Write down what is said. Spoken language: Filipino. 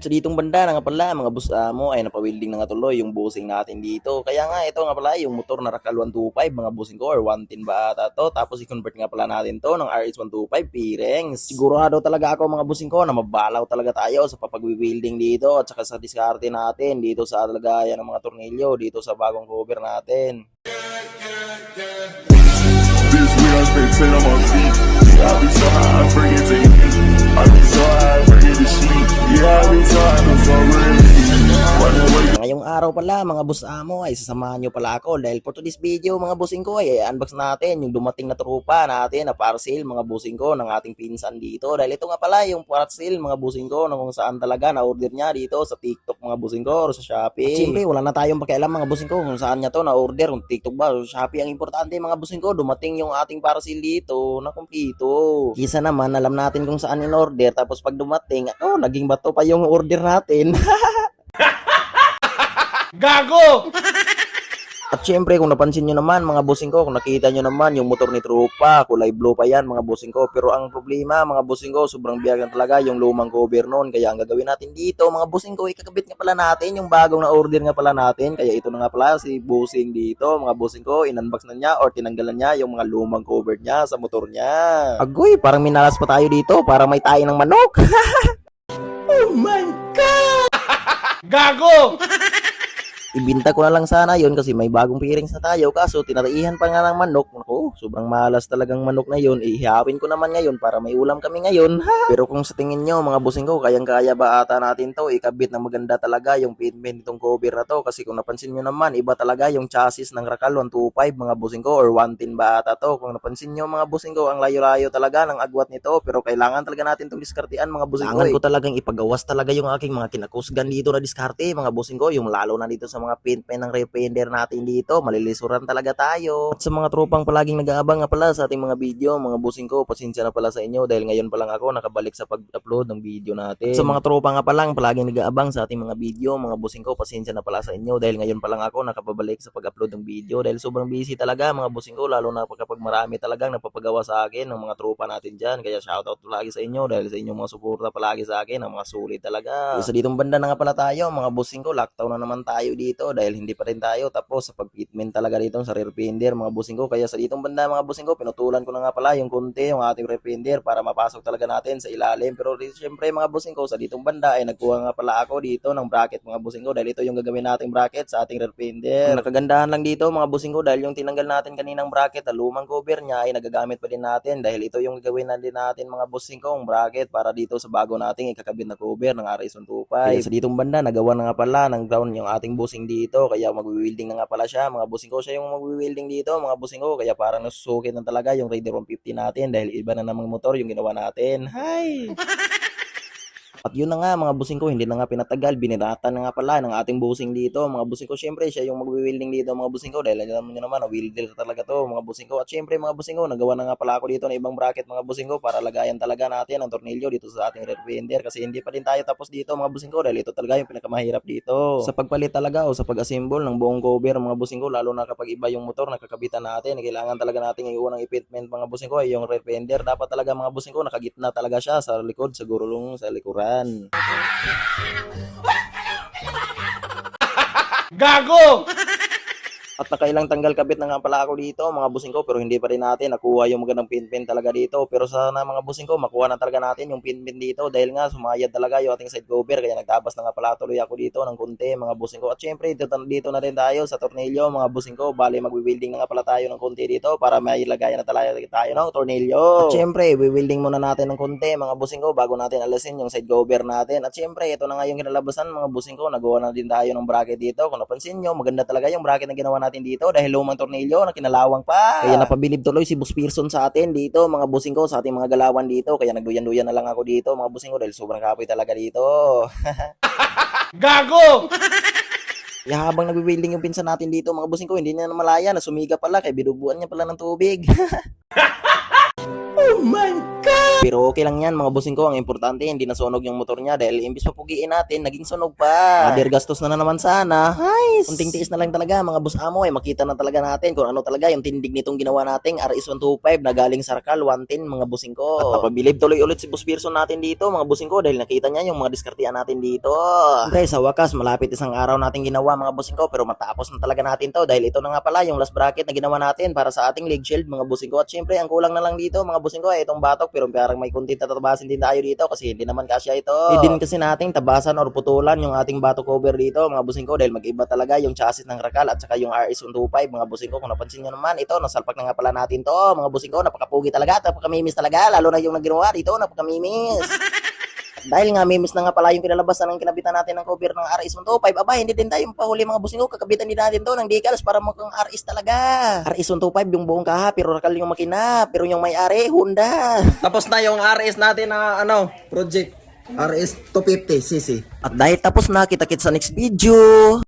So ditong banda na nga pala mga boss mo ay napawilding na nga tuloy yung bossing natin dito. Kaya nga ito nga pala yung motor na Rakal 125 mga bossing ko or 110 ba ata to. Tapos i-convert nga pala natin to ng RH 125 P-Rings. Sigurado talaga ako mga bossing ko na mabalaw talaga tayo sa papag-wielding dito at saka sa diskarte natin dito sa lagayan ng mga tornilyo dito sa bagong cover natin. This week I spent 10 on my feet. Yeah, I be so high, I forget to eat. I be so high, I forget to sleep. Yeah, I be so high, I'm so ready. Ngayong araw pala mga boss amo ay sasamahan nyo pala ako dahil for today's video mga bossing ko ay unbox natin yung dumating na tropa natin na parcel mga bossing ko ng ating pinsan dito. Dahil ito nga pala yung parcel mga bossing ko na kung saan talaga na order niya dito sa TikTok mga bossing ko or sa Shopee. At siyempre wala na tayong pakialam mga bossing ko kung saan niya to na order, kung TikTok ba o Shopee. Ang importante mga bossing ko dumating yung ating parcel dito na kumpleto. Kisa naman alam natin kung saan in order tapos pag dumating naging bato pa yung order natin. Gago! At syempre kung napansin nyo naman mga bossing ko, kung nakita nyo naman yung motor ni Tropa, kulay blue pa yan mga bossing ko. Pero ang problema mga bossing ko, sobrang biyagan talaga yung lumang cover noon. Kaya ang gagawin natin dito mga bossing ko, ikakabit nga pala natin yung bagong na order nga pala natin. Kaya ito na nga pala si bossing dito mga bossing ko, in-unbox na niya or tinanggalan niya yung mga lumang cover niya sa motor niya. Agoy, parang minalas pa tayo dito, parang may tayo ng manok. Oh my God! Gago! Ibinta ko na lang sana yon kasi may bagong pairings na tayo kaso tinataihan pa nga ng manok. Naku, sobrang malas talagang manok na yon. Ihawin ko naman ngayon para may ulam kami ngayon. Pero kung sa tingin nyo mga bossing ko, kayang-kaya ba ata natin to ikabit na maganda talaga yung pitment nitong cover na to? Kasi kung napansin nyo naman, iba talaga yung chassis ng Rakal 125 mga bossing ko or 110 ba ata to? Kung napansin nyo mga bossing ko, ang layo-layo talaga ng agwat nito. Pero kailangan talaga natin itong diskartean mga bossing ko. Kailangan ko talagang ipagawas talaga yung aking mga kinakusgan dito na diskarte mga bossing ko. Yung lalo na dito sa mga paint ng repender natin dito, malilisuran talaga tayo. At sa mga tropang palaging nag-aabang nga pala sa ating mga video, mga bossing ko, pasensya na pala sa inyo dahil ngayon pa lang ako nakabalik sa pag-upload ng video natin. At sa mga tropa nga palang palaging nag-aabang sa ating mga video, mga bossing ko, pasensya na pala sa inyo dahil ngayon pa lang ako nakababalik sa pag-upload ng video dahil sobrang busy talaga mga bossing ko, lalo na kapag marami talagang napapagawa sa akin ng mga tropa natin dyan. Kaya shoutout lagi sa inyo dahil sa inyong mga suporta palagi sa akin, ang mga sulit talaga. Sa ditong banda na nga pala tayo, mga bossing ko, lockdown na naman tayo dito dahil hindi pa rin tayo tapos sa pag-fitment talaga dito sa rear fender mga bossing ko. Kaya sa ditong banda mga bossing ko, pinutulan ko na nga pala yung konti yung ating rear fender para mapasok talaga natin sa ilalim. Pero siyempre mga bossing ko, sa ditong banda ay nagkuha nga pala ako dito ng bracket mga bossing ko dahil ito yung gagawin nating bracket sa ating rear fender. Ang nakagandahan lang dito mga bossing ko dahil yung tinanggal natin kaninang bracket na lumang cover niya ay nagagamit pa din natin dahil ito yung gagawin na din natin mga bossing ko ng bracket para dito sa bago nating ikakabit na cover ng RS125. Kaya sa ditong banda nagawa na nga pala ng ground yung ating bossing dito kaya magwi-welding na nga pala siya mga bossing ko. Siya yung magwi-welding dito mga bossing ko kaya parang nasusukit na talaga yung Raider 150 natin dahil iba na namang motor yung ginawa natin. Hi! At yun na nga mga bossing ko, hindi na nga pinatagal, biniratan na nga pala ng ating bossing dito mga bossing ko. Syempre siya yung magwi-welding dito mga bossing ko dahil alam niyo naman, welder talaga to mga bossing ko. At syempre mga bossing ko, nagawa na nga pala ako dito ng ibang bracket mga bossing ko para lagayan talaga natin ang tornilyo dito sa ating rear fender kasi hindi pa din tayo tapos dito mga bossing ko dahil ito talaga yung pinakamahirap dito sa pagpalit talaga o sa pag-assemble ng buong cover mga bossing ko, lalo na kapag iba yung motor na kakabitan natin. Kailangan talaga natin yung unang fitment mga bossing ko ay yung rear fender. Dapat talaga mga bossing ko nakagitna talaga siya sa likod, sa gurulong sa likuran. Gago! At nakailang tanggal kabit na nga pala ako dito mga bossing ko pero hindi pa rin natin nakuha yung magandang pinpin talaga dito. Pero sana mga bossing ko makuha na talaga natin yung pinpin dito dahil nga sumayad talaga yung ating side cover kaya nagtabas na nga pala tuloy ako dito ng konti mga bossing ko. At syempre dito na rin tayo sa tornilyo mga bossing ko. Bali magwi-welding na nga pala tayo ng konti dito para may lagayan na talaga tayo ng tornilyo. At syempre i-welding muna natin ng konti mga bossing ko bago natin alasin yung side cover natin. At syempre ito na nga yung kinalabasan mga bossing ko. Nagawa na din tayo ng bracket dito. Kung napansin nyo maganda talaga yung bracket na ginawa natin dito dahil lumang tornilyo na kinalawang pa. Kaya napabilib tuloy si Boss Pearson sa atin dito mga bossing ko sa ating mga galawan dito. Kaya nagduyan-duyan na lang ako dito mga bossing ko dahil sobrang kapoy talaga dito. Gago! Kaya habang nagwi-welding yung pinsan natin dito mga bossing ko, hindi niya na malaya na sumiga pala kaya binubuan niya pala ng tubig. Oh my God! Pero okay lang yan mga bossing ko. Ang importante hindi nasunog yung motor niya dahil imbis papugiin natin, naging sunog pa. Mother gastos na naman sana. Guys, kunting tiis na lang talaga mga boss amo. Makita na talaga natin kung ano talaga yung tindig nitong ginawa nating RS125 na galing Sarkal 110 mga bossing ko. At napabilib tuloy ulit si Boss Pearson natin dito mga bossing ko dahil nakita niya yung mga diskartehan natin dito. Okay, sa wakas malapit isang araw natin ginawa mga bossing ko pero matapos na talaga natin to dahil ito na nga pala yung last bracket na ginawa natin para sa ating leg shield mga bossing ko. At syempre ang kulang na lang dito mga bossing ko ay itong batok pero parang may kunti tatabasin din tayo dito kasi hindi naman kasya ito. Hindi din kasi nating tabasan or putulan yung ating batok cover dito mga bossing ko dahil mag-iba talaga yung chassis ng Rakal at saka yung RS125 mga bossing ko. Kung napansin nyo naman ito nasalpak na nga pala natin to mga bossing ko. Napakapugi talaga, napakamimis talaga lalo na yung nagginawa dito, napakamimis. Dahil nga mimis na nga pala yung kinalabasan ng kinabitan natin ng cover ng RS125, aba hindi din tayo pahuli mga bossing ko, kakabitan din natin to ng decals para mukhang RS talaga. RS125 yung buong kaha pero Rakal yung makina, pero yung may-ari Honda. Tapos na yung RS natin na project. RS 250cc. At dahil tapos na, kita-kits sa next video.